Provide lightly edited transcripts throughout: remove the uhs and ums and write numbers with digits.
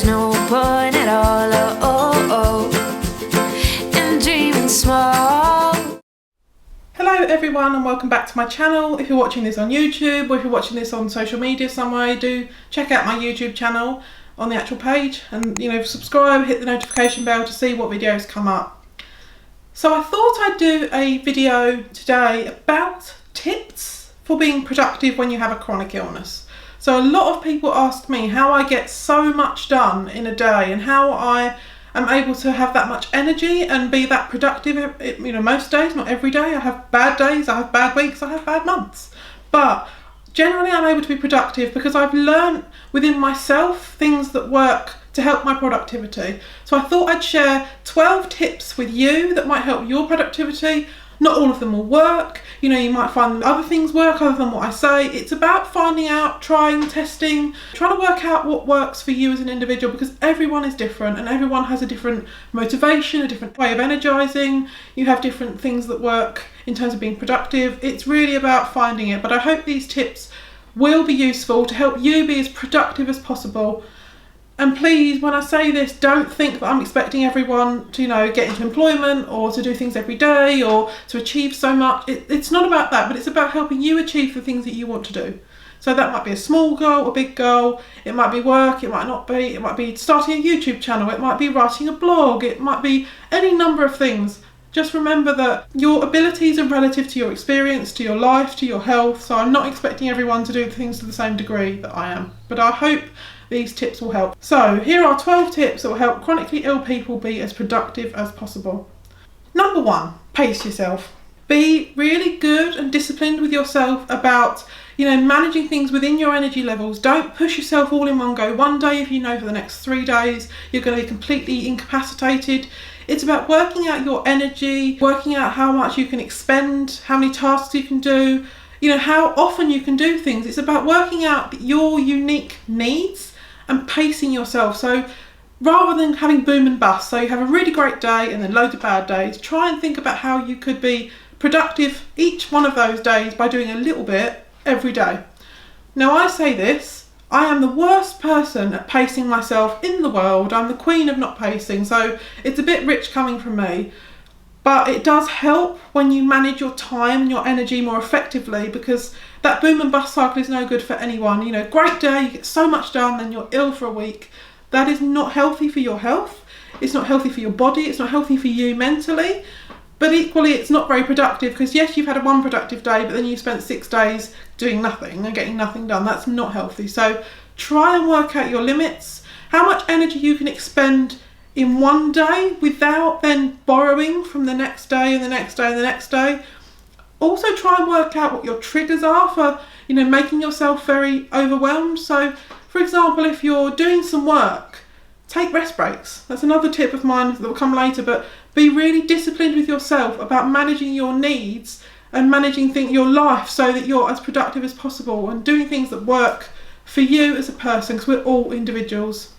there's no point at all, in dreaming small. Hello everyone and welcome back to my channel. If you're watching this on YouTube or if you're watching this on social media somewhere, do check out my YouTube channel on the actual page and subscribe, hit the notification bell to see what videos come up. So I thought I'd do a video today about tips for being productive when you have a chronic illness. So a lot of people ask me how I get so much done in a day and how I am able to have that much energy and be that productive, most days, not every day. I have bad days, I have bad weeks, I have bad months. But generally I'm able to be productive because I've learned within myself things that work to help my productivity. So I thought I'd share 12 tips with you that might help your productivity. Not all of them will work. You might find other things work other than what I say. It's about finding out, trying, testing, trying to work out what works for you as an individual, because everyone is different and everyone has a different motivation, a different way of energizing. You have different things that work in terms of being productive. It's really about finding it. But I hope these tips will be useful to help you be as productive as possible. And please, when I say this, don't think that I'm expecting everyone to, get into employment or to do things every day or to achieve so much. It's not about that, but it's about helping you achieve the things that you want to do. So that might be a small goal, a big goal. It might be work, it might not be. It might be starting a YouTube channel. It might be writing a blog. It might be any number of things. Just remember that your abilities are relative to your experience, to your life, to your health. So I'm not expecting everyone to do things to the same degree that I am. But I hope these tips will help. So here are 12 tips that will help chronically ill people be as productive as possible. Number 1, pace yourself. Be really good and disciplined with yourself about, managing things within your energy levels. Don't push yourself all in one go. One day, if for the next 3 days, you're going to be completely incapacitated. It's about working out your energy, working out how much you can expend, how many tasks you can do, how often you can do things. It's about working out your unique needs and pacing yourself. So rather than having boom and bust, so you have a really great day and then loads of bad days, try and think about how you could be productive each one of those days by doing a little bit every day. Now I say this, I am the worst person at pacing myself in the world. I'm the queen of not pacing, so it's a bit rich coming from me. But it does help when you manage your time and your energy more effectively, because that boom and bust cycle is no good for anyone. Great day, you get so much done, then you're ill for a week. That is not healthy for your health. It's not healthy for your body. It's not healthy for you mentally. But equally, it's not very productive, because yes, you've had one productive day, but then you spent 6 days doing nothing and getting nothing done. That's not healthy. So try and work out your limits, how much energy you can expend in one day without then borrowing from the next day and the next day and the next day. Also try and work out what your triggers are for, making yourself very overwhelmed. So for example, if you're doing some work, take rest breaks. That's another tip of mine that will come later, but be really disciplined with yourself about managing your needs and managing your life so that you're as productive as possible and doing things that work for you as a person, because we're all individuals.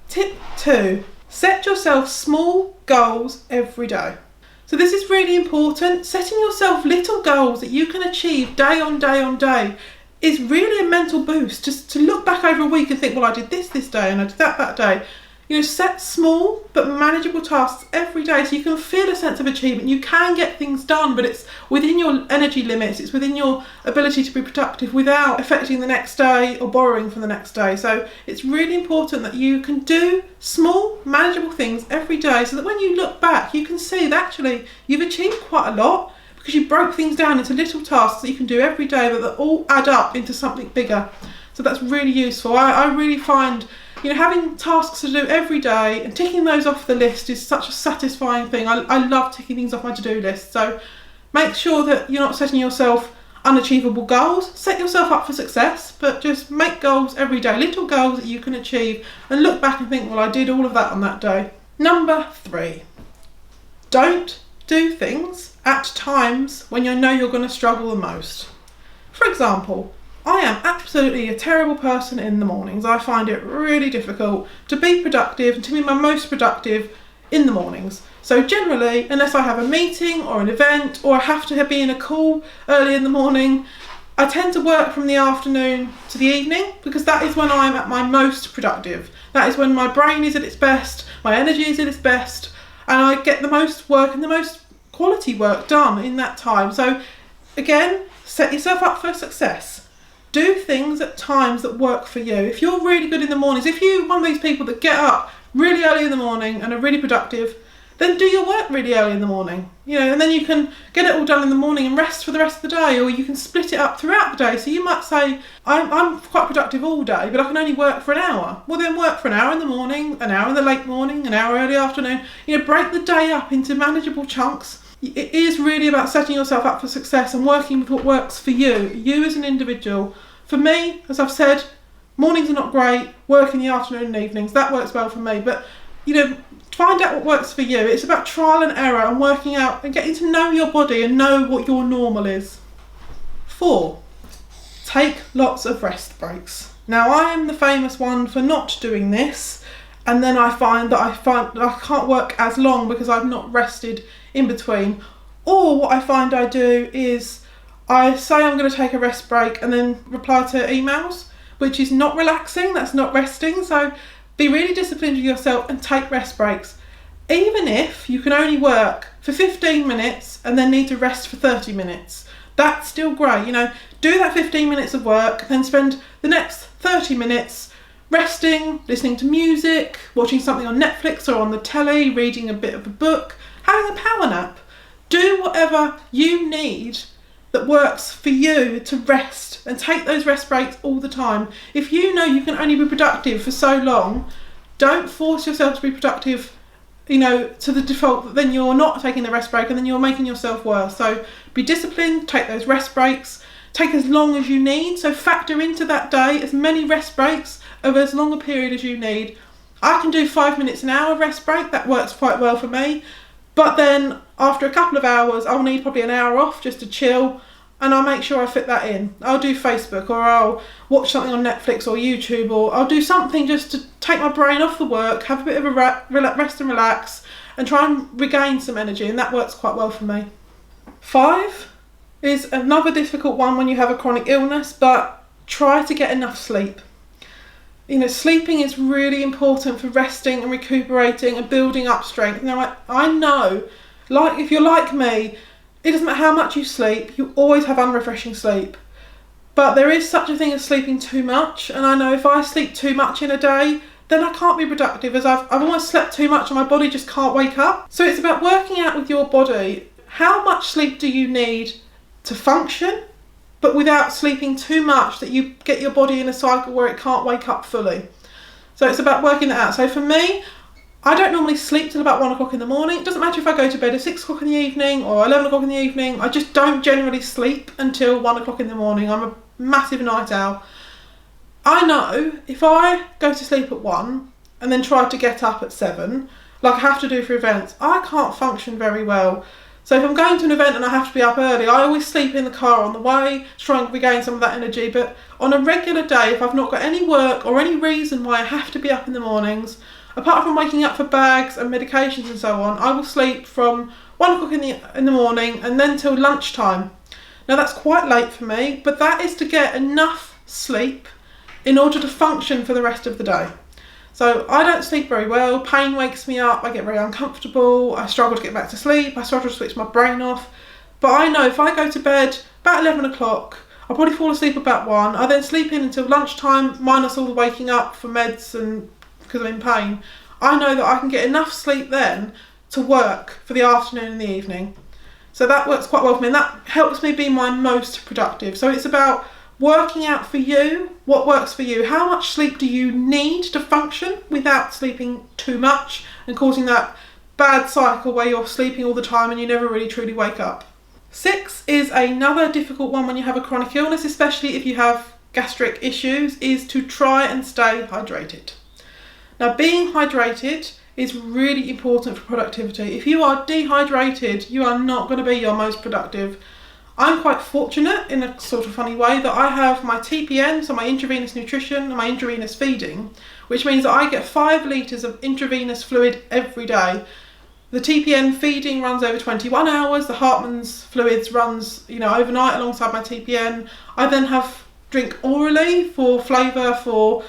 Tip 2. Set yourself small goals every day. So this is really important. Setting yourself little goals that you can achieve day on day on day is really a mental boost. Just to look back over a week and think, well, I did this day and I did that day. Set small but manageable tasks every day so you can feel a sense of achievement. You can get things done, but it's within your energy limits. It's within your ability to be productive without affecting the next day or borrowing from the next day. So it's really important that you can do small, manageable things every day so that when you look back, you can see that actually you've achieved quite a lot because you broke things down into little tasks that you can do every day that all add up into something bigger. So that's really useful. I really find having tasks to do every day and ticking those off the list is such a satisfying thing. I love ticking things off my to-do list. So make sure that you're not setting yourself unachievable goals. Set yourself up for success, but just make goals every day, little goals that you can achieve, and look back and think, well, I did all of that on that day. Number 3, don't do things at times when you know you're going to struggle the most. For example, I am absolutely a terrible person in the mornings. I find it really difficult to be productive and to be my most productive in the mornings. So generally, unless I have a meeting or an event or I have to be in a call early in the morning, I tend to work from the afternoon to the evening because that is when I'm at my most productive. That is when my brain is at its best, my energy is at its best, and I get the most work and the most quality work done in that time. So again, set yourself up for success. Do things at times that work for you. If you're really good in the mornings, if you're one of these people that get up really early in the morning and are really productive, then do your work really early in the morning, and then you can get it all done in the morning and rest for the rest of the day, or you can split it up throughout the day. So you might say, I'm quite productive all day, but I can only work for an hour. Well, then work for an hour in the morning, an hour in the late morning, an hour early afternoon. Break the day up into manageable chunks. It is really about setting yourself up for success and working with what works for you as an individual. For me, as I've said, mornings are not great, work in the afternoon and evenings, that works well for me. But, find out what works for you. It's about trial and error and working out and getting to know your body and know what your normal is. 4, take lots of rest breaks. Now, I am the famous one for not doing this, and then I find that I can't work as long because I've not rested in between. Or what I find I do is I say I'm going to take a rest break and then reply to emails, which is not relaxing, that's not resting. So be really disciplined with yourself and take rest breaks. Even if you can only work for 15 minutes and then need to rest for 30 minutes, that's still great. Do that 15 minutes of work, then spend the next 30 minutes resting, listening to music, watching something on Netflix or on the telly, reading a bit of a book, having a power nap. Do whatever you need that works for you to rest, and take those rest breaks all the time. If you know you can only be productive for so long, don't force yourself to be productive, to the default that then you're not taking the rest break and then you're making yourself worse. So be disciplined, take those rest breaks, take as long as you need. So factor into that day as many rest breaks over as long a period as you need. I can do 5 minutes an hour rest break, that works quite well for me. But then after a couple of hours, I'll need probably an hour off just to chill, and I'll make sure I fit that in. I'll do Facebook, or I'll watch something on Netflix or YouTube, or I'll do something just to take my brain off the work, have a bit of a rest and relax, and try and regain some energy, and that works quite well for me. 5 is another difficult one when you have a chronic illness, but try to get enough sleep. Sleeping is really important for resting and recuperating and building up strength. Now, I know, if you're like me, it doesn't matter how much you sleep, you always have unrefreshing sleep. But there is such a thing as sleeping too much, and I know if I sleep too much in a day, then I can't be productive, as I've almost slept too much and my body just can't wake up. So it's about working out with your body, how much sleep do you need to function, but without sleeping too much that you get your body in a cycle where it can't wake up fully. So it's about working that out. So for me, I don't normally sleep till about 1 o'clock in the morning. It doesn't matter if I go to bed at 6 o'clock in the evening or 11 o'clock in the evening. I just don't generally sleep until 1 o'clock in the morning. I'm a massive night owl. I know if I go to sleep at 1 and then try to get up at 7, like I have to do for events, I can't function very well. So if I'm going to an event and I have to be up early, I always sleep in the car on the way to try and regain some of that energy. But on a regular day, if I've not got any work or any reason why I have to be up in the mornings, apart from waking up for bags and medications and so on, I will sleep from 1 o'clock in the morning and then till lunchtime. Now that's quite late for me, but that is to get enough sleep in order to function for the rest of the day. So I don't sleep very well, pain wakes me up, I get very uncomfortable, I struggle to get back to sleep, I struggle to switch my brain off. But I know if I go to bed about 11 o'clock, I'll probably fall asleep about 1, I then sleep in until lunchtime, minus all the waking up for meds and because I'm in pain. I know that I can get enough sleep then to work for the afternoon and the evening. So that works quite well for me, and that helps me be my most productive. So it's about working out for you what works for you. How much sleep do you need to function without sleeping too much and causing that bad cycle where you're sleeping all the time and you never really truly wake up. 6 is another difficult one when you have a chronic illness, especially if you have gastric issues, is to try and stay hydrated. Now, being hydrated is really important for productivity. If you are dehydrated, you are not going to be your most productive. I'm quite fortunate in a sort of funny way that I have my TPN, so my intravenous nutrition and my intravenous feeding, which means that I get 5 litres of intravenous fluid every day. The TPN feeding runs over 21 hours, the Hartmann's fluids runs overnight alongside my TPN. I then have drink orally for flavour, for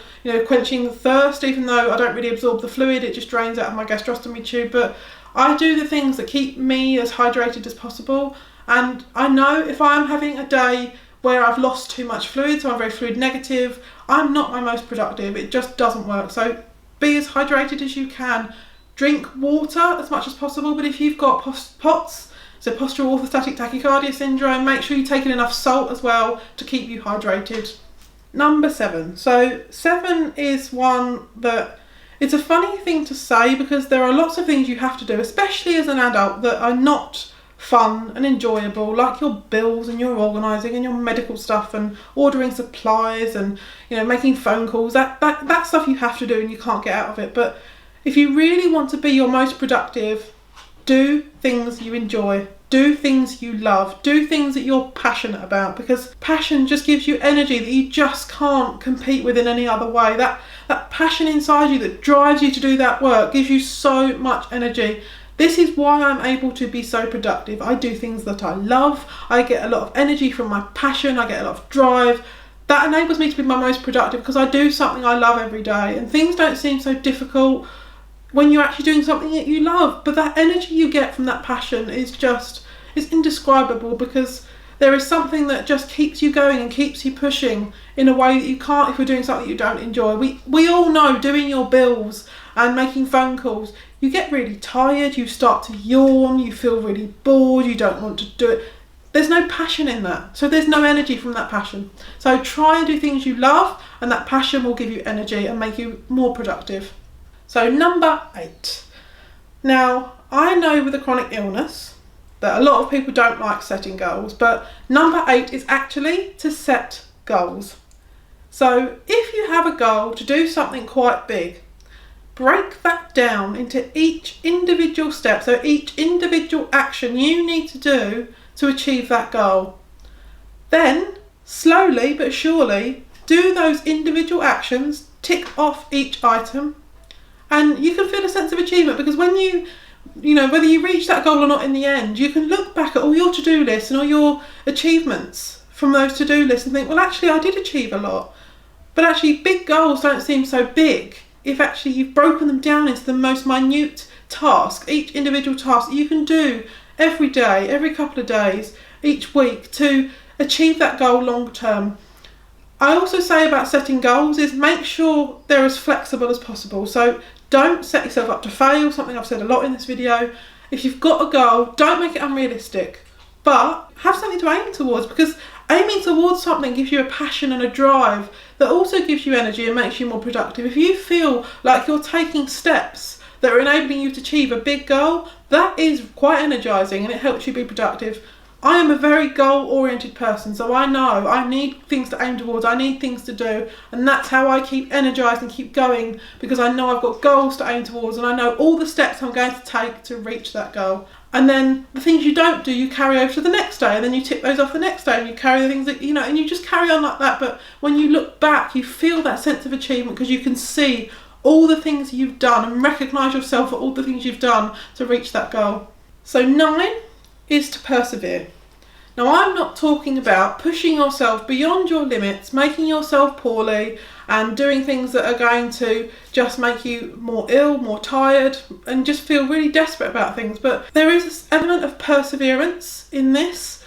quenching the thirst, even though I don't really absorb the fluid, it just drains out of my gastrostomy tube. But I do the things that keep me as hydrated as possible, and I know if I'm having a day where I've lost too much fluid, so I'm very fluid negative, I'm not my most productive. It just doesn't work. So be as hydrated as you can. Drink water as much as possible, but if you've got POTS, so postural orthostatic tachycardia syndrome, make sure you're taking enough salt as well to keep you hydrated. Number 7. So 7 is one that it's a funny thing to say because there are lots of things you have to do, especially as an adult, that are not fun and enjoyable, like your bills and your organising and your medical stuff and ordering supplies and making phone calls. That stuff you have to do and you can't get out of it. But if you really want to be your most productive, do things you enjoy, do things you love, do things that you're passionate about, because passion just gives you energy that you just can't compete with in any other way. That passion inside you that drives you to do that work gives you so much energy. This is why I'm able to be so productive. I do things that I love. I get a lot of energy from my passion. I get a lot of drive. That enables me to be my most productive because I do something I love every day, and things don't seem so difficult when you're actually doing something that you love. But that energy you get from that passion is indescribable, because there is something that just keeps you going and keeps you pushing in a way that you can't if you're doing something you don't enjoy. We all know doing your bills and making phone calls, you get really tired, you start to yawn, you feel really bored, you don't want to do it. There's no passion in that, so there's no energy from that passion. So try and do things you love, and that passion will give you energy and make you more productive. So number 8. Now, I know with a chronic illness that a lot of people don't like setting goals, but number 8 is actually to set goals. So if you have a goal to do something quite big, break that down into each individual step, so each individual action you need to do to achieve that goal. Then, slowly but surely, do those individual actions, tick off each item, and you can feel a sense of achievement, because when whether you reach that goal or not in the end, you can look back at all your to-do lists and all your achievements from those to-do lists and think, well, actually I did achieve a lot. But actually big goals don't seem so big if actually you've broken them down into the most minute task, each individual task that you can do every day, every couple of days, each week to achieve that goal long term. I also say about setting goals is make sure they're as flexible as possible. So don't set yourself up to fail, something I've said a lot in this video. If you've got a goal, don't make it unrealistic, but have something to aim towards, because aiming towards something gives you a passion and a drive that also gives you energy and makes you more productive. If you feel like you're taking steps that are enabling you to achieve a big goal, that is quite energising and it helps you be productive. I am a very goal-oriented person, so I know I need things to aim towards, I need things to do, and that's how I keep energised and keep going, because I know I've got goals to aim towards and I know all the steps I'm going to take to reach that goal. And then the things you don't do, you carry over to the next day, and then you tick those off the next day, and you carry the things that, and you just carry on like that. But when you look back, you feel that sense of achievement because you can see all the things you've done and recognise yourself for all the things you've done to reach that goal. So 9 is to persevere. Now, I'm not talking about pushing yourself beyond your limits, making yourself poorly and doing things that are going to just make you more ill, more tired, and just feel really desperate about things. But there is this element of perseverance in this.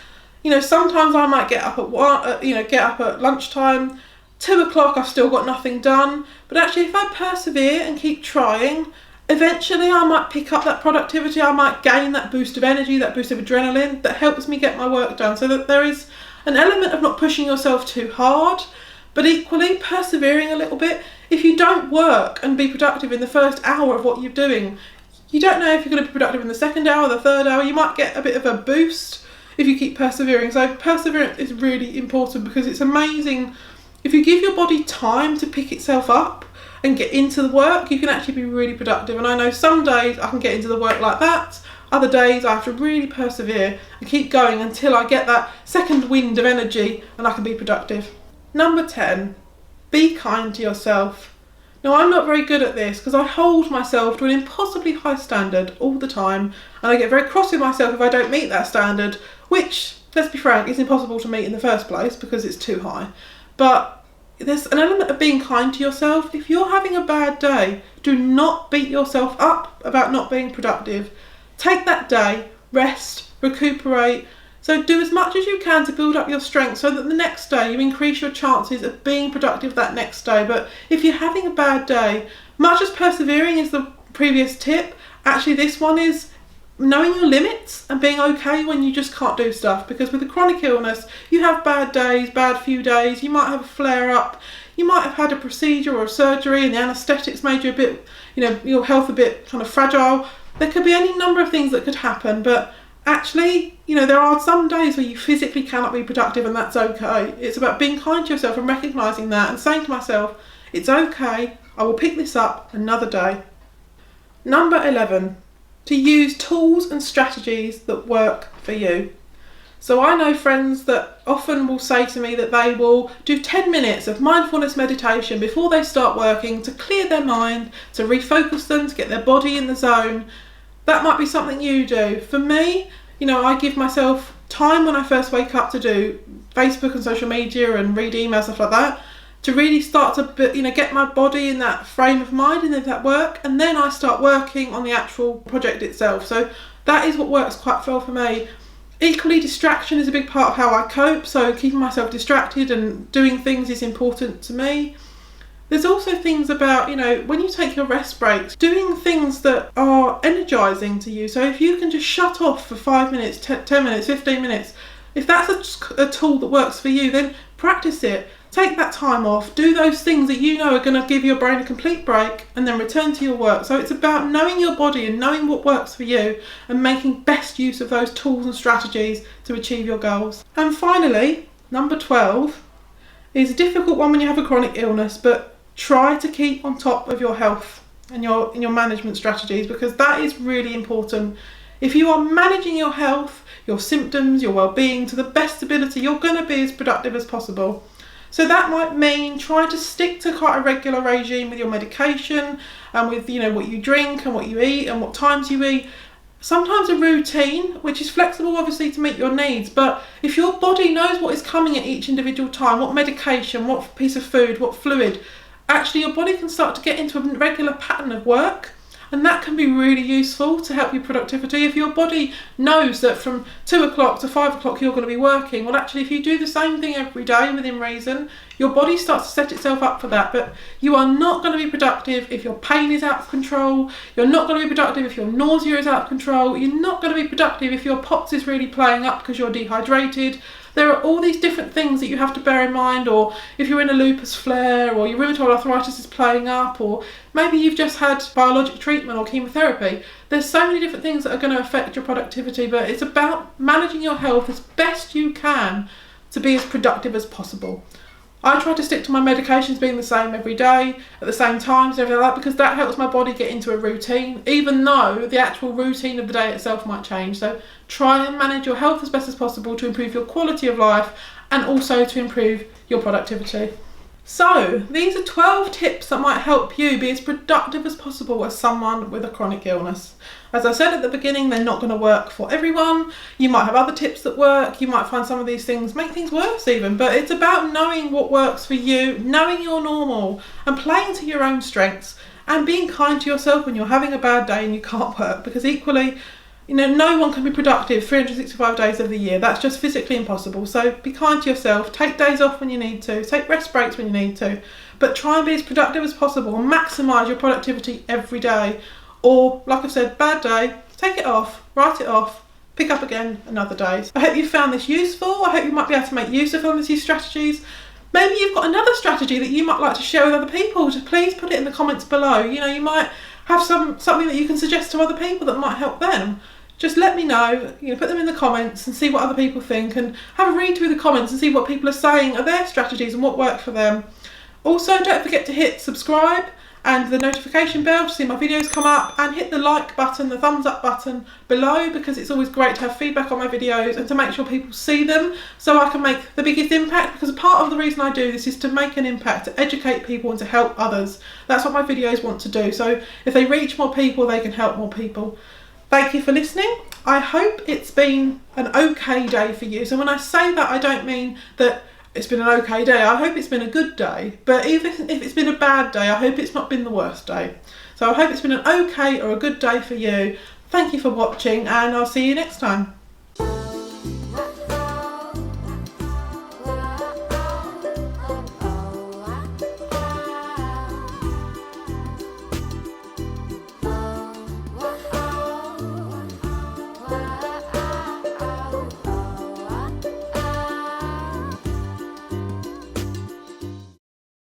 Sometimes I might get up at lunchtime, 2 o'clock, I've still got nothing done. But actually, if I persevere and keep trying, eventually I might pick up that productivity, I might gain that boost of energy, that boost of adrenaline that helps me get my work done. So that there is an element of not pushing yourself too hard, but equally persevering a little bit. If you don't work and be productive in the first hour of what you're doing, you don't know if you're going to be productive in the second hour, the third hour. You might get a bit of a boost if you keep persevering. So perseverance is really important, because it's amazing. If you give your body time to pick itself up and get into the work, you can actually be really productive. And I know some days I can get into the work like that, other days I have to really persevere and keep going until I get that second wind of energy and I can be productive. Number 10, be kind to yourself. Now, I'm not very good at this because I hold myself to an impossibly high standard all the time, and I get very cross with myself if I don't meet that standard, which, let's be frank, is impossible to meet in the first place because it's too high. But there's an element of being kind to yourself. If you're having a bad day, do not beat yourself up about not being productive. Take that day, rest, recuperate. So do as much as you can to build up your strength so that the next day you increase your chances of being productive that next day. But if you're having a bad day, much as persevering is the previous tip, actually this one is knowing your limits and being okay when you just can't do stuff. Because with a chronic illness, you have bad days, bad few days, you might have a flare up, you might have had a procedure or a surgery and the anaesthetics made you a bit, your health a bit kind of fragile. There could be any number of things that could happen, but actually, there are some days where you physically cannot be productive, and that's okay. It's about being kind to yourself and recognising that and saying to myself, it's okay, I will pick this up another day. Number 11, to use tools and strategies that work for you. So I know friends that often will say to me that they will do 10 minutes of mindfulness meditation before they start working to clear their mind, to refocus them, to get their body in the zone. That might be something you do. For me, I give myself time when I first wake up to do Facebook and social media and read emails, stuff like that, to really start to get my body in that frame of mind and that work, and then I start working on the actual project itself. So that is what works quite well for me. Equally, distraction is a big part of how I cope, so keeping myself distracted and doing things is important to me. There's also things about, when you take your rest breaks, doing things that are energising to you. So if you can just shut off for 5 minutes, 10 minutes, 15 minutes, if that's a tool that works for you, then practice it. Take that time off, do those things that are going to give your brain a complete break, and then return to your work. So it's about knowing your body and knowing what works for you and making best use of those tools and strategies to achieve your goals. And finally, number 12 is a difficult one when you have a chronic illness, but try to keep on top of your health and your management strategies, because that is really important. If you are managing your health, your symptoms, your well-being to the best ability, you're going to be as productive as possible. So that might mean trying to stick to quite a regular regime with your medication and with what you drink and what you eat and what times you eat. Sometimes a routine, which is flexible obviously to meet your needs, but if your body knows what is coming at each individual time, what medication, what piece of food, what fluid, actually your body can start to get into a regular pattern of work. And that can be really useful to help your productivity. If your body knows that from 2 o'clock to 5 o'clock you're going to be working, well actually if you do the same thing every day within reason, your body starts to set itself up for that. But you are not going to be productive if your pain is out of control. You're not going to be productive if your nausea is out of control. You're not going to be productive if your POTS is really playing up because you're dehydrated. There are all these different things that you have to bear in mind, or if you're in a lupus flare, or your rheumatoid arthritis is playing up, or maybe you've just had biologic treatment or chemotherapy. There's so many different things that are going to affect your productivity, but it's about managing your health as best you can to be as productive as possible. I try to stick to my medications being the same every day, at the same times and everything like that, because that helps my body get into a routine, even though the actual routine of the day itself might change. So try and manage your health as best as possible to improve your quality of life and also to improve your productivity. So these are 12 tips that might help you be as productive as possible as someone with a chronic illness. As I said at the beginning, they're not going to work for everyone. You might have other tips that work. You might find some of these things make things worse even. But it's about knowing what works for you, knowing your normal, and playing to your own strengths, and being kind to yourself when you're having a bad day and you can't work. Because equally, no one can be productive 365 days of the year. That's just physically impossible. So be kind to yourself. Take days off when you need to. Take rest breaks when you need to. But try and be as productive as possible and maximise your productivity every day. Or, like I've said, bad day, take it off, write it off, pick up again another day. I hope you found this useful. I hope you might be able to make use of some of these strategies. Maybe you've got another strategy that you might like to share with other people. So please put it in the comments below. You might have something that you can suggest to other people that might help them. Just let me know, put them in the comments and see what other people think, and have a read through the comments and see what people are saying are their strategies and what worked for them. Also, don't forget to hit subscribe and the notification bell to see my videos come up, and hit the like button, the thumbs up button below, because it's always great to have feedback on my videos and to make sure people see them so I can make the biggest impact, because part of the reason I do this is to make an impact, to educate people and to help others. That's what my videos want to do. So if they reach more people, they can help more people. Thank you for listening. I hope it's been an okay day for you. So when I say that, I don't mean that it's been an okay day. I hope it's been a good day. But even if it's been a bad day, I hope it's not been the worst day. So I hope it's been an okay or a good day for you. Thank you for watching, and I'll see you next time.